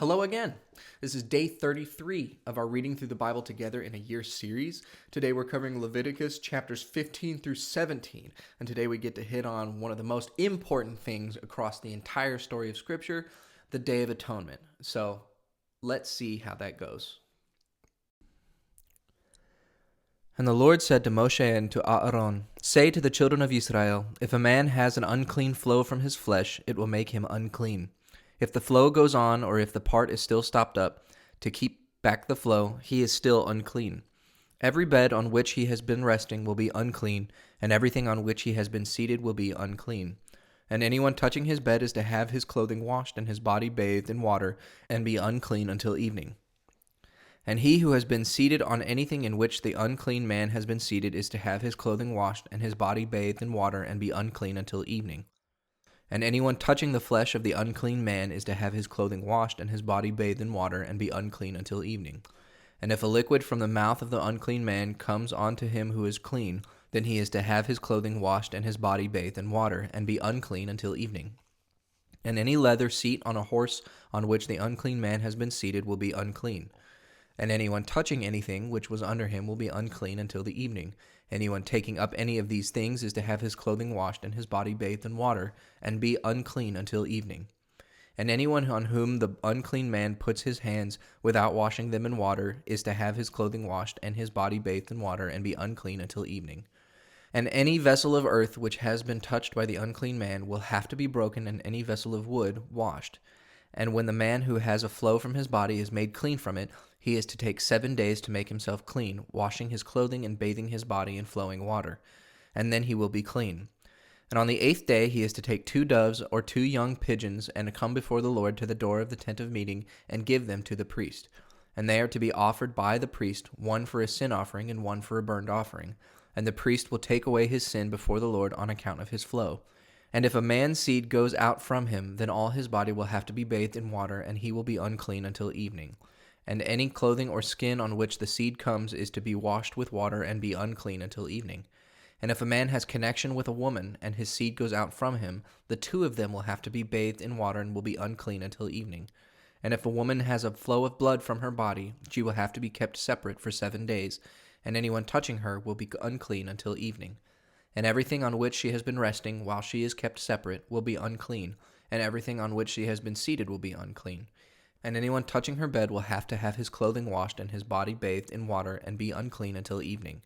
Hello again. This is day 33 of our Reading Through the Bible Together in a Year series. Today we're covering Leviticus chapters 15 through 17, and today we get to hit on one of the most important things across the entire story of Scripture, the Day of Atonement. So let's see how that goes. And the Lord said to Moshe and to Aaron, "Say to the children of Israel, if a man has an unclean flow from his flesh, it will make him unclean. If the flow goes on, or if the part is still stopped up, to keep back the flow, he is still unclean. Every bed on which he has been resting will be unclean, and everything on which he has been seated will be unclean. And anyone touching his bed is to have his clothing washed and his body bathed in water, and be unclean until evening. And he who has been seated on anything in which the unclean man has been seated is to have his clothing washed and his body bathed in water, and be unclean until evening. And anyone touching the flesh of the unclean man is to have his clothing washed and his body bathed in water, and be unclean until evening. And if a liquid from the mouth of the unclean man comes on to him who is clean, then he is to have his clothing washed and his body bathed in water, and be unclean until evening. And any leather seat on a horse on which the unclean man has been seated will be unclean. And anyone touching anything which was under him will be unclean until the evening. Anyone taking up any of these things is to have his clothing washed and his body bathed in water, and be unclean until evening. And anyone on whom the unclean man puts his hands without washing them in water is to have his clothing washed and his body bathed in water, and be unclean until evening. And any vessel of earth which has been touched by the unclean man will have to be broken, and any vessel of wood washed. And when the man who has a flow from his body is made clean from it, he is to take 7 days to make himself clean, washing his clothing and bathing his body in flowing water. And then he will be clean. And on the 8th day he is to take 2 doves or 2 young pigeons, and come before the Lord to the door of the tent of meeting, and give them to the priest. And they are to be offered by the priest, one for a sin offering and one for a burnt offering. And the priest will take away his sin before the Lord on account of his flow. And if a man's seed goes out from him, then all his body will have to be bathed in water, and he will be unclean until evening. And any clothing or skin on which the seed comes is to be washed with water, and be unclean until evening. And if a man has connection with a woman, and his seed goes out from him, the 2 of them will have to be bathed in water, and will be unclean until evening. And if a woman has a flow of blood from her body, she will have to be kept separate for 7 days, and anyone touching her will be unclean until evening. And everything on which she has been resting while she is kept separate will be unclean, and everything on which she has been seated will be unclean. And anyone touching her bed will have to have his clothing washed and his body bathed in water, and be unclean until evening.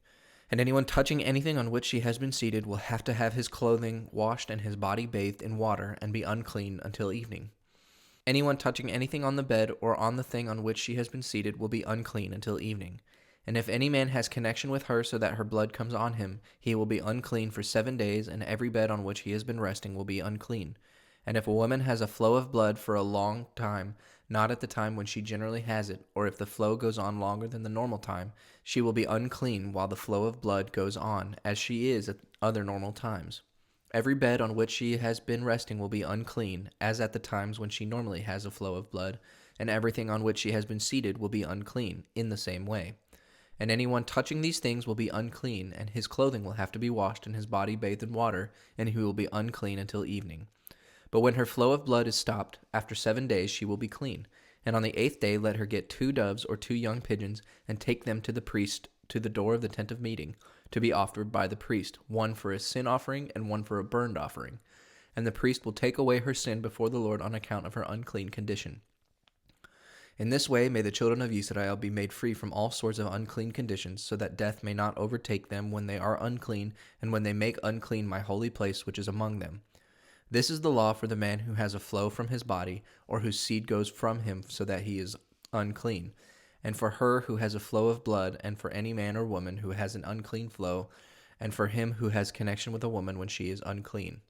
And anyone touching anything on which she has been seated will have to have his clothing washed and his body bathed in water, and be unclean until evening. Anyone touching anything on the bed or on the thing on which she has been seated will be unclean until evening. And if any man has connection with her so that her blood comes on him, he will be unclean for 7 days, and every bed on which he has been resting will be unclean. And if a woman has a flow of blood for a long time, not at the time when she generally has it, or if the flow goes on longer than the normal time, she will be unclean while the flow of blood goes on, as she is at other normal times. Every bed on which she has been resting will be unclean, as at the times when she normally has a flow of blood, and everything on which she has been seated will be unclean, in the same way. And anyone touching these things will be unclean, and his clothing will have to be washed and his body bathed in water, and he will be unclean until evening. But when her flow of blood is stopped, after 7 days she will be clean. And on the 8th day let her get 2 doves or 2 young pigeons, and take them to the priest to the door of the tent of meeting, to be offered by the priest, one for a sin offering and one for a burnt offering. And the priest will take away her sin before the Lord on account of her unclean condition. In this way may the children of Israel be made free from all sorts of unclean conditions, so that death may not overtake them when they are unclean, and when they make unclean my holy place which is among them. This is the law for the man who has a flow from his body, or whose seed goes from him so that he is unclean, and for her who has a flow of blood, and for any man or woman who has an unclean flow, and for him who has connection with a woman when she is unclean.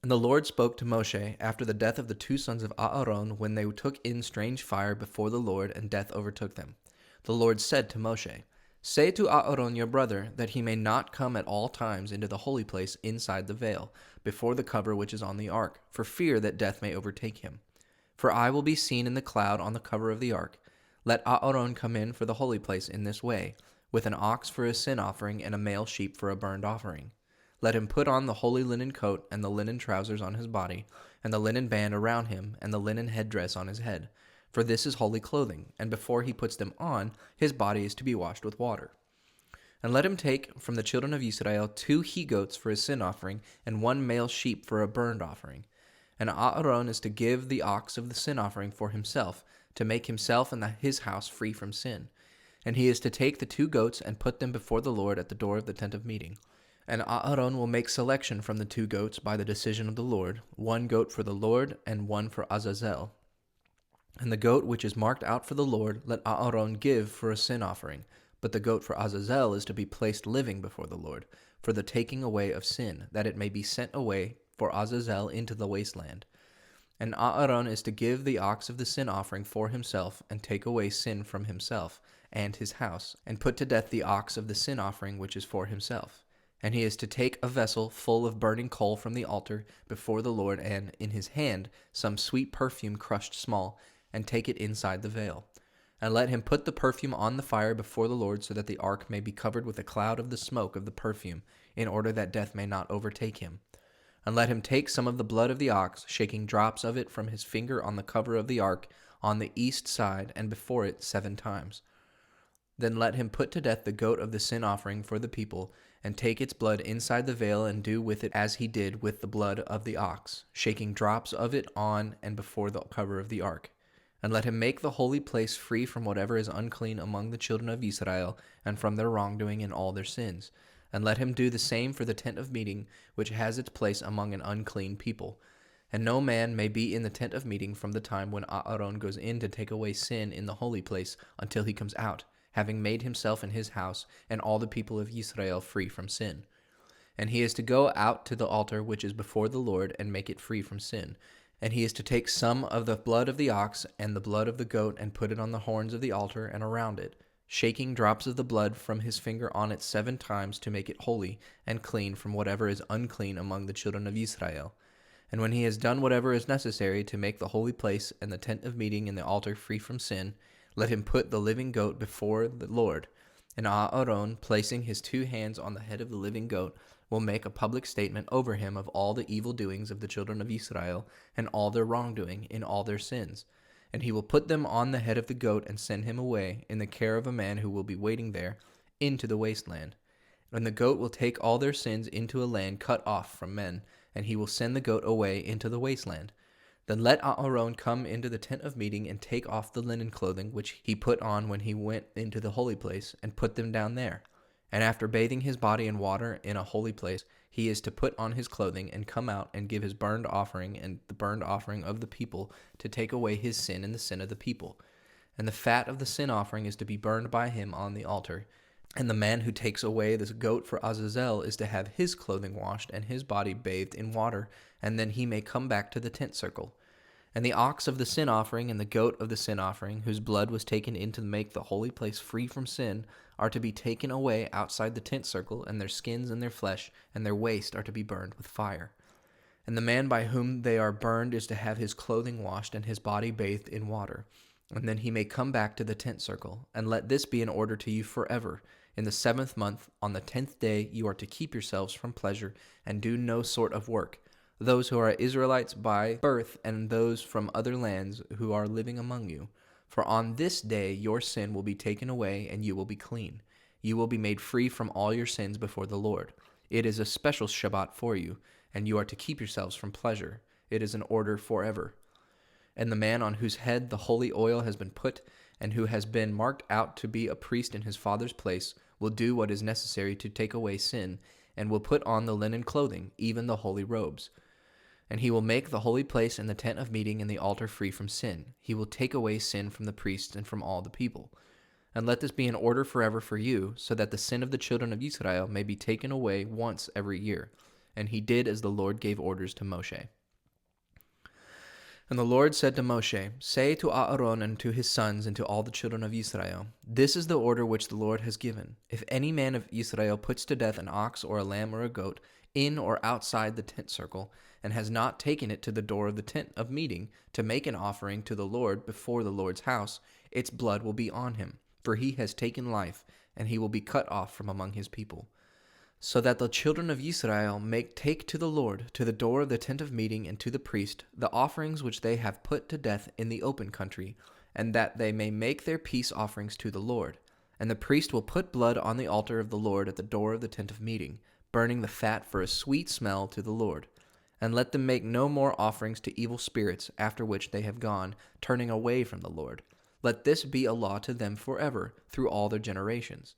And the Lord spoke to Moshe after the death of the 2 sons of Aaron, when they took in strange fire before the Lord, and death overtook them. The Lord said to Moshe, "Say to Aaron your brother that he may not come at all times into the holy place inside the veil, before the cover which is on the ark, for fear that death may overtake him. For I will be seen in the cloud on the cover of the ark. Let Aaron come in for the holy place in this way, with an ox for a sin offering and a male sheep for a burnt offering. Let him put on the holy linen coat and the linen trousers on his body, and the linen band around him, and the linen headdress on his head. for this is holy clothing, and before he puts them on, his body is to be washed with water. And let him take from the children of Israel 2 he-goats for a sin offering, and 1 male sheep for a burnt offering. And Aaron is to give the ox of the sin offering for himself, to make himself and his house free from sin. And he is to take the 2 goats and put them before the Lord at the door of the tent of meeting. And Aaron will make selection from the 2 goats by the decision of the Lord, 1 goat for the Lord and 1 for Azazel. And the goat which is marked out for the Lord let Aaron give for a sin offering, but the goat for Azazel is to be placed living before the Lord, for the taking away of sin, that it may be sent away for Azazel into the wasteland. And Aaron is to give the ox of the sin offering for himself, and take away sin from himself and his house, and put to death the ox of the sin offering which is for himself. And he is to take a vessel full of burning coal from the altar before the Lord, and in his hand some sweet perfume crushed small, and take it inside the veil. And let him put the perfume on the fire before the Lord, so that the ark may be covered with a cloud of the smoke of the perfume, in order that death may not overtake him. And let him take some of the blood of the ox, shaking drops of it from his finger on the cover of the ark, on the east side, and before it 7 times. Then let him put to death the goat of the sin offering for the people, and take its blood inside the veil, and do with it as he did with the blood of the ox, shaking drops of it on and before the cover of the ark. And let him make the holy place free from whatever is unclean among the children of Israel, and from their wrongdoing and all their sins. And let him do the same for the tent of meeting, which has its place among an unclean people. And no man may be in the tent of meeting from the time when Aaron goes in to take away sin in the holy place until he comes out, having made himself and his house and all the people of Israel free from sin. And he is to go out to the altar which is before the Lord, and make it free from sin. And he is to take some of the blood of the ox and the blood of the goat, and put it on the horns of the altar and around it, shaking drops of the blood from his finger on it 7 times, to make it holy and clean from whatever is unclean among the children of Israel. And when he has done whatever is necessary to make the holy place and the tent of meeting and the altar free from sin, let him put the living goat before the Lord. And Aaron, placing his 2 hands on the head of the living goat, will make a public statement over him of all the evil doings of the children of Israel, and all their wrongdoing in all their sins. And he will put them on the head of the goat, and send him away, in the care of a man who will be waiting there, into the wasteland. And the goat will take all their sins into a land cut off from men, and he will send the goat away into the wasteland. Then let Aaron come into the tent of meeting, and take off the linen clothing which he put on when he went into the holy place, and put them down there. And after bathing his body in water in a holy place, he is to put on his clothing, and come out and give his burnt offering and the burnt offering of the people, to take away his sin and the sin of the people. And the fat of the sin offering is to be burned by him on the altar. And the man who takes away this goat for Azazel is to have his clothing washed and his body bathed in water, and then he may come back to the tent circle. And the ox of the sin offering and the goat of the sin offering, whose blood was taken in to make the holy place free from sin, are to be taken away outside the tent circle, and their skins and their flesh and their waste are to be burned with fire. And the man by whom they are burned is to have his clothing washed and his body bathed in water. And then he may come back to the tent circle. And let this be an order to you forever. In the 7th month, on the 10th day, you are to keep yourselves from pleasure, and do no sort of work, those who are Israelites by birth, and those from other lands who are living among you. For on this day your sin will be taken away, and you will be clean. You will be made free from all your sins before the Lord. It is a special Shabbat for you, and you are to keep yourselves from pleasure. It is an order forever. And the man on whose head the holy oil has been put, and who has been marked out to be a priest in his father's place, will do what is necessary to take away sin, and will put on the linen clothing, even the holy robes. And he will make the holy place and the tent of meeting and the altar free from sin. He will take away sin from the priests and from all the people. And let this be an order forever for you, so that the sin of the children of Israel may be taken away once every year. And he did as the Lord gave orders to Moshe. And the Lord said to Moshe, Say to Aaron and to his sons and to all the children of Israel, This is the order which the Lord has given. If any man of Israel puts to death an ox or a lamb or a goat, in or outside the tent circle, and has not taken it to the door of the tent of meeting to make an offering to the Lord before the Lord's house, its blood will be on him, for he has taken life, and he will be cut off from among his people. So that the children of Israel may take to the Lord, to the door of the tent of meeting, and to the priest, the offerings which they have put to death in the open country, and that they may make their peace offerings to the Lord. And the priest will put blood on the altar of the Lord at the door of the tent of meeting, burning the fat for a sweet smell to the Lord. And let them make no more offerings to evil spirits after which they have gone, turning away from the Lord. Let this be a law to them forever, through all their generations.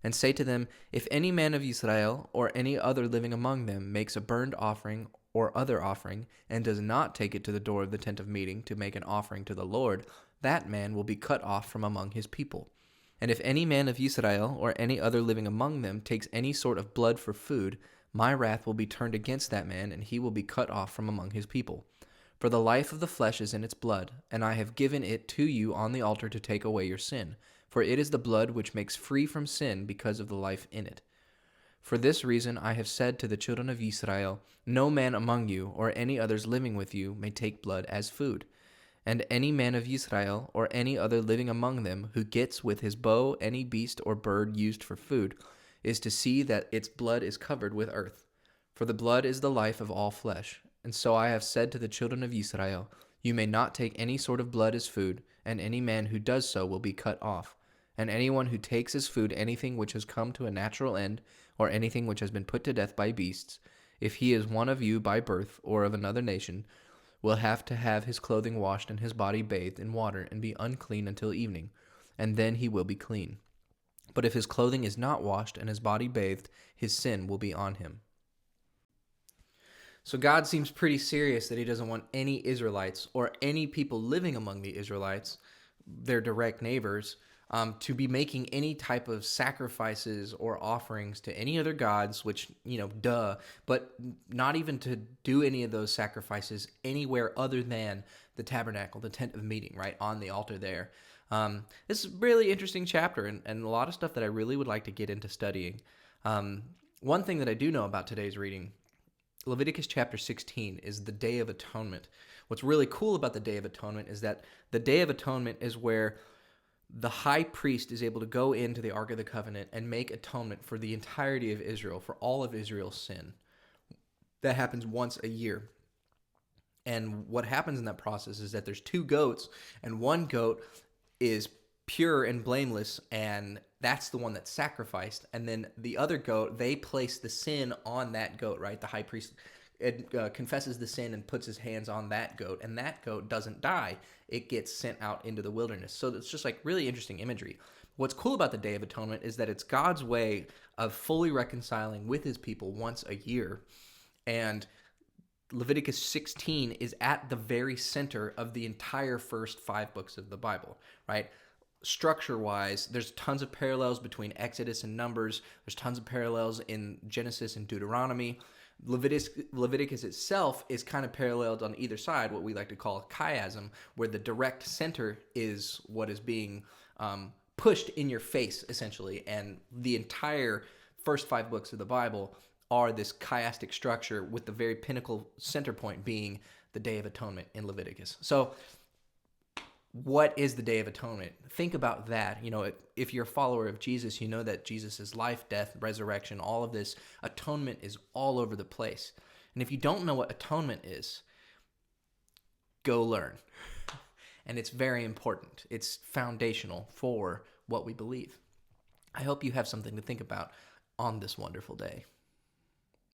And say to them, if any man of Israel or any other living among them makes a burnt offering or other offering, and does not take it to the door of the tent of meeting to make an offering to the Lord, that man will be cut off from among his people. And if any man of Israel or any other living among them takes any sort of blood for food, my wrath will be turned against that man, and he will be cut off from among his people. For the life of the flesh is in its blood, and I have given it to you on the altar to take away your sin. For it is the blood which makes free from sin because of the life in it. For this reason I have said to the children of Israel, no man among you or any others living with you may take blood as food. And any man of Israel or any other living among them who gets with his bow any beast or bird used for food is to see that its blood is covered with earth. For the blood is the life of all flesh. And so I have said to the children of Israel, you may not take any sort of blood as food, and any man who does so will be cut off. And anyone who takes as food anything which has come to a natural end, or anything which has been put to death by beasts, if he is one of you by birth or of another nation, will have to have his clothing washed and his body bathed in water and be unclean until evening, and then he will be clean. But if his clothing is not washed and his body bathed, his sin will be on him. So God seems pretty serious that he doesn't want any Israelites or any people living among the Israelites, their direct neighbors, to be making any type of sacrifices or offerings to any other gods, which, but not even to do any of those sacrifices anywhere other than the tabernacle, the tent of meeting, right, on the altar there. This is a really interesting chapter and a lot of stuff that I really would like to get into studying. One thing that I do know about today's reading, Leviticus chapter 16 is the Day of Atonement. What's really cool about the Day of Atonement is that the Day of Atonement is where the high priest is able to go into the Ark of the Covenant and make atonement for the entirety of Israel, for all of Israel's sin. That happens once a year. And what happens in that process is that there's two goats, and one goat is pure and blameless, and that's the one that's sacrificed. And then the other goat, they place the sin on that goat, right? The high priest confesses the sin and puts his hands on that goat, and that goat doesn't die. It gets sent out into the wilderness. So it's just like really interesting imagery. What's cool about the Day of Atonement is that it's God's way of fully reconciling with his people once a year. And Leviticus 16 is at the very center of the entire first 5 books of the Bible, right? Structure-wise, there's tons of parallels between Exodus and Numbers. There's tons of parallels in Genesis and Deuteronomy. Leviticus itself is kind of paralleled on either side, what we like to call a chiasm, where the direct center is what is being pushed in your face, essentially. And the entire first 5 books of the Bible are this chiastic structure with the very pinnacle center point being the Day of Atonement in Leviticus. So what is the Day of Atonement? Think about that. If you're a follower of Jesus, you know that Jesus' life, death, resurrection, all of this atonement is all over the place. And if you don't know what atonement is, go learn. And it's very important. It's foundational for what we believe. I hope you have something to think about on this wonderful day.